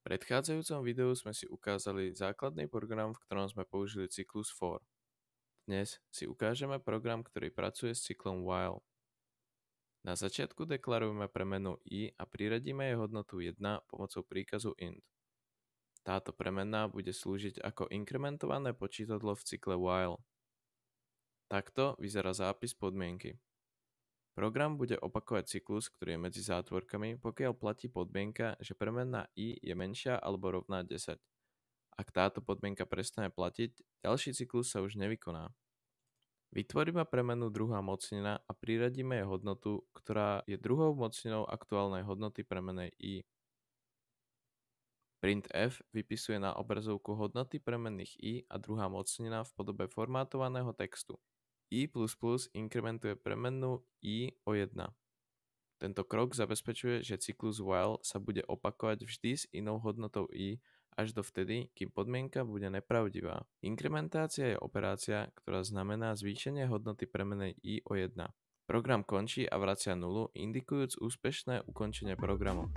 predchádzajúcom videu sme si ukázali základný program, v ktorom sme použili cyklus for. Dnes si ukážeme program, ktorý pracuje s cyklom while. Na začiatku deklarujeme premenu i a priradíme jej hodnotu 1 pomocou príkazu int. Táto premena bude slúžiť ako inkrementované počítadlo v cykle while. Takto vyzerá zápis podmienky. Program bude opakovať cyklus, ktorý je medzi zátvorkami, pokiaľ platí podmienka, že premena i je menšia alebo rovná 10. Ak táto podmienka prestane platiť, ďalší cyklus sa už nevykoná. Vytvoríme premenu druhá mocnina a priradíme jej hodnotu, ktorá je druhou mocninou aktuálnej hodnoty premenej i. Printf vypisuje na obrazovku hodnoty premenných i a druhá mocnina v podobe formátovaného textu. i++ inkrementuje premennú i o 1. Tento krok zabezpečuje, že cyklus while sa bude opakovať vždy s inou hodnotou i až dovtedy, kým podmienka bude nepravdivá. Inkrementácia je operácia, ktorá znamená zvýšenie hodnoty premenej i o 1. Program končí a vracia nulu, indikujúc úspešné ukončenie programu.